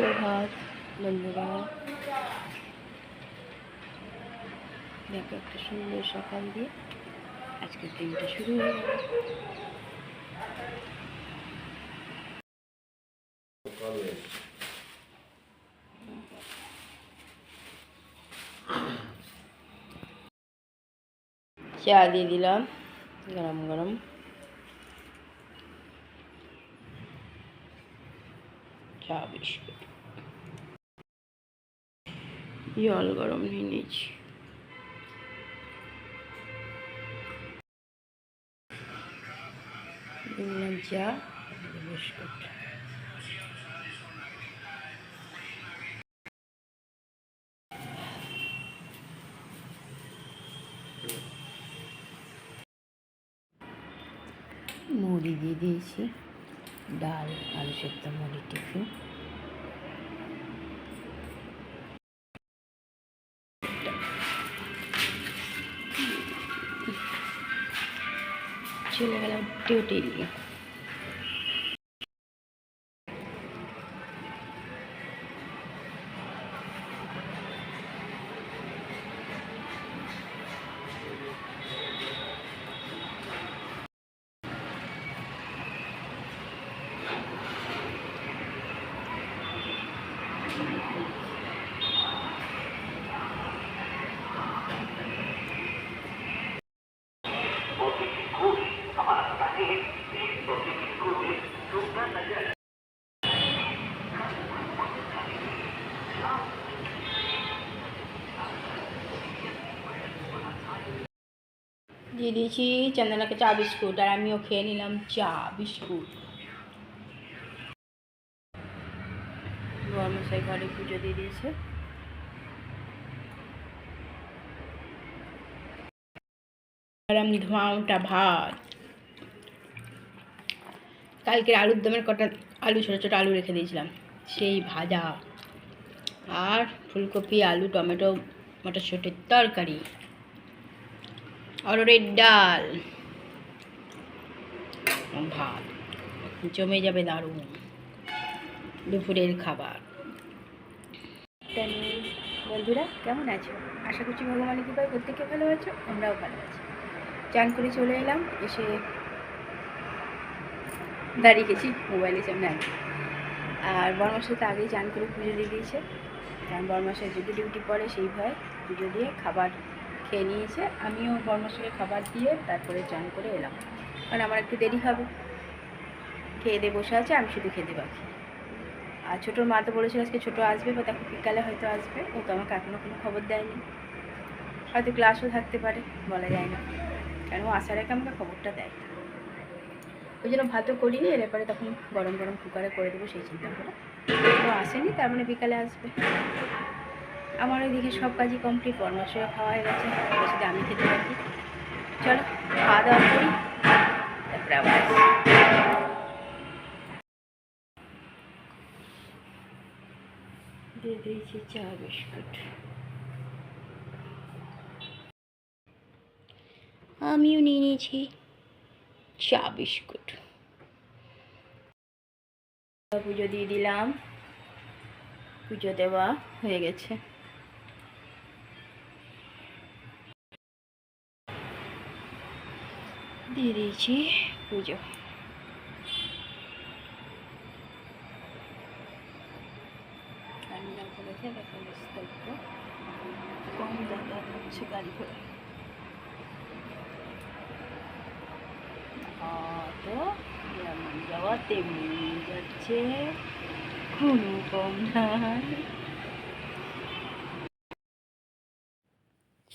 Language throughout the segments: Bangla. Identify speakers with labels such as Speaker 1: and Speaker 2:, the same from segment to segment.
Speaker 1: সুপ্রভাত বন্ধুরা, দেখো একটা সুন্দর সকাল দিয়ে আজকের দিনটা শুরু হয়ে গেল। চা দিয়ে দিলাম গরম গরম, চা বিস্কুট, জল গরম নিয়ে নিয়েছি। দিলাম চা বিস্কুট। মুড়ি দিয়ে দিয়েছি, ডাল, আলু সেদ্ধ, মুড়ি টিফিন। চলে গেলাম ডিউটি। দিয়ে দিয়েছি চন্দনাকে চা বিস্কুট, আর আমিও খেয়ে নিলাম চা বিস্কুট। বর্মশাই ঘরে পুজো দিয়ে দিয়েছে। গরম ধোঁয়াটা ভাত, কালকের আলুর দমের কটা আলু, ছোটো ছোটো আলু রেখে দিয়েছিলাম, সেই ভাজা, আর ফুলকপি, আলু, টমেটো, মটরশুঁটির তরকারি, অরহরের ডাল, ভাত। জমে যাবে দারুণ দুপুরের খাবার। বন্ধুরা কেমন আছো? আশা করছি ভগবানের কৃপায় প্রত্যেকে ভালো আছো, আমরাও ভালো আছি। চান করে চলে এলাম, এসে দাঁড়িয়ে গেছি মোবাইলের সামনে আগে। আর বরমাসে তো আগেই চান করে পুজো দিয়ে দিয়েছে, কারণ বরমাসের যদি ডিউটি পড়ে সেই ভয় পুজো দিয়ে খাবার খেয়ে নিয়েছে। আমিও বরমাসকে খাবার দিয়ে তারপরে চান করে এলাম, কারণ আমার একটু দেরি হবে। খেয়ে দিয়ে বসে আছে, আমি শুধু খেতে বাকি। আর ছোটোর মা তো বলেছিল আজকে ছোটো আসবে, বা তাকে বিকালে হয়তো আসবে, ও তো আমাকে এখনও কোনো খবর দেয়নি। হয়তো ক্লাসও থাকতে পারে, বলা যায় না, কারণ ও আসার আগে আমাকে খবরটা দেয়। ওই জন্য ভাতও করিনি, এর পরে তখন গরম গরম কুকারে করে দেবো সেই চিন্তা করে। ও আসেনি, তার মানে বিকালে আসবে। আমার ওইদিকে সব কাজই কমপ্লিট, বরমাসও খাওয়া হয়ে গেছে, শুধু আমি খেতে পারি। চলো খাওয়া দাওয়া করি, তারপরে আবার দিয়ে দিয়েছি চা বিস্কুট। আমিও নিয়ে নিয়েছি চা বিস্কুট। পুজো দিয়ে দিলাম, পুজো দেওয়া হয়ে গেছে। দিয়ে দিয়েছি পুজো। ঠান্ডা করেছে, দেখো একটু কম যাতায়াত হচ্ছে গাড়ি ঘোড়া। তো যেমন যাওয়া তেমনি যাচ্ছে, কোনো কম নাই।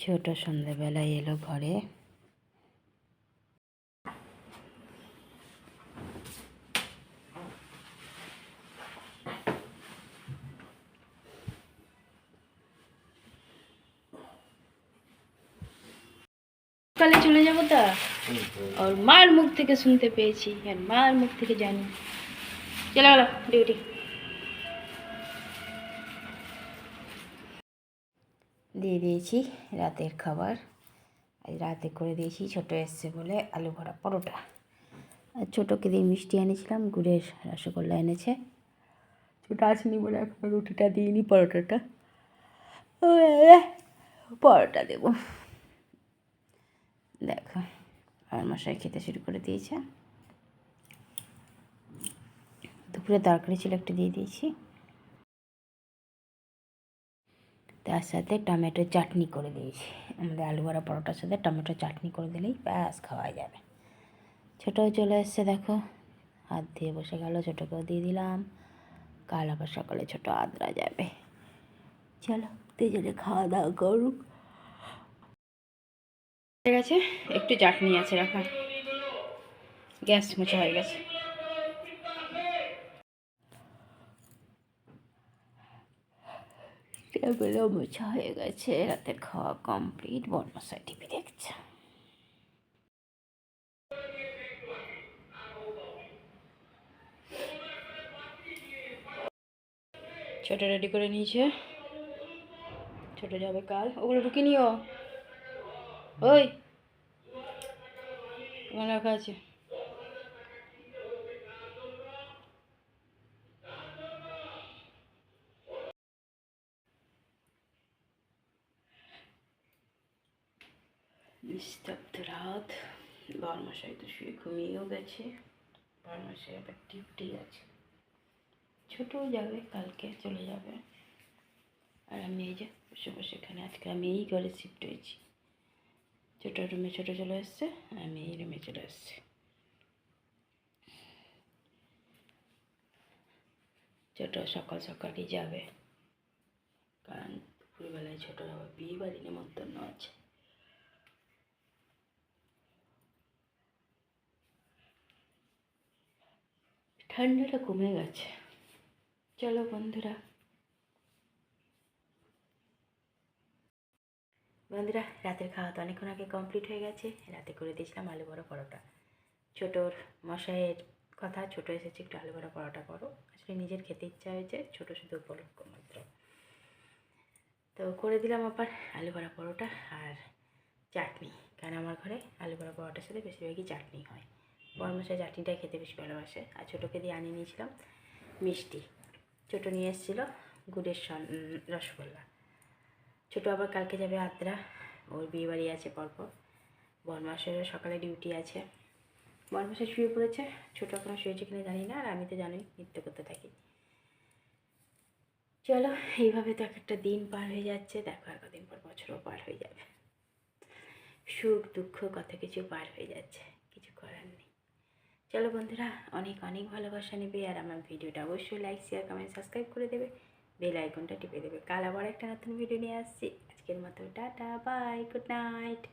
Speaker 1: ছোট সন্ধ্যাবেলায় এলো ঘরে। কালে চলে যাবো, তা ওর মার মুখ থেকে শুনতে পেয়েছি, আর মার মুখ থেকে জানি। চলে গেল ডিউটি। দিয়ে দিয়েছি রাতের খাবার। আজ রাতে করে দিয়েছি, ছোটো এসছে বলে আলু ভরা পরোটা, আর ছোটোকে দিয়ে মিষ্টি এনেছিলাম, গুড়ের রসগোল্লা এনেছে, ছোটো আসেনি বলে এখন রুটিটা দিইনি, পরোটাটা পরোটা দেবো। দেখো আর মশাই খেতে শুরু করে দিয়েছে। দুপুরে তরকারি ছিল একটু দিয়ে দিয়েছি, তার সাথে টমেটো চাটনি করে দিয়েছি। আমাদের আলু বড়া পরোটার সাথে টমেটো চাটনি করে দিলেই ব্যাস খাওয়া যাবে। ছোটোও চলে এসছে, দেখো হাত দিয়ে বসে গেল, ছোটোকেও দিয়ে দিলাম। কাল আবার সকালে ছোটো আদ্রা যাবে। চলো দুজনে খাওয়া দাওয়া করুক। ঠিক আছে, একটু চাটনি আছে রাখা, গ্যাস মোছা হয়ে গেছে। টেবিলও মোছা হয়ে গেছে, রাতের খাওয়া কমপ্লিট। বড়মশাই টিভি দেখছে। ছোটো রেডি করে নিয়েছে, ছোটো যাবে কাল। ওগুলো ঢুকে নিও, ওই ওখানে রাখা আছে। নিস্তব্ধ রাত, বড়মশাই তো শুয়ে ঘুমিয়েও গেছে। বড়মশাই আবার ডিউটি আছে, ছোটও যাবে কালকে, চলে যাবে। আর আমি এই যে বসে বসে এখানে, আজকে আমি এই ঘরে শিফট হয়েছি। ছোটো রুমে ছোটো চলে এসছে, আমি এই রুমে চলে এসছি। ছোটো সকাল সকালই যাবে, কারণ দুপুরবেলায় ছোটোর আবার বিয়ে বাড়ি নেমন্তন্ন আছে। ঠান্ডাটা কমে গেছে। চলো বন্ধুরা, রাতের খাওয়া তো অনেকক্ষণ আগে কমপ্লিট হয়ে গেছে। রাতে করে দিয়েছিলাম আলু বড়া পরোটা। ছোটোর মশাইয়ের কথা, ছোটো এসেছে একটু আলু বড়া পরোটা করো। আসলে নিজের খেতে ইচ্ছা হয়েছে, ছোটো শুধু উপলক্ষ মাত্র। তো করে দিলাম আবার আলু বড়া পরোটা আর চাটনি, কারণ আমার ঘরে আলু বড়া পরোটার সাথে বেশিরভাগই চাটনি হয়। বড়মশাই চাটনিটা খেতে বেশি ভালোবাসে। আর ছোটোকে দিয়ে আনিয়ে নিয়েছিলাম মিষ্টি। ছোটো নিয়ে এসেছিলো গুড়ের রসগোল্লা। ছোটো আবার কালকে যাবে আদ্রা, ওর বিয়ে বাড়ি আছে পরপর। বড়মশাইয়ের সকালে ডিউটি আছে। বড়মশাই শুয়ে পড়েছে, ছোটো এখনো শুয়েছে কিনা জানি না। আর আমি তো জানোই নৃত্য করতে থাকি। চলো এইভাবে তো একটা দিন পার হয়ে যাচ্ছে। দেখো আর কদিন পর বছরও পার হয়ে যাবে। সুখ দুঃখ কত কিছু পার হয়ে যাচ্ছে, কিছু করার নেই। চলো বন্ধুরা, অনেক অনেক ভালোবাসা নেবে। আর আমার ভিডিওটা অবশ্যই লাইক শেয়ার কমেন্ট সাবস্ক্রাইব করে দেবে, বেল আইকনটা টিপে দেবে। কাল আবার একটা নতুন ভিডিও নিয়ে আসছি। আজকের মতো টাটা, বাই, গুড নাইট।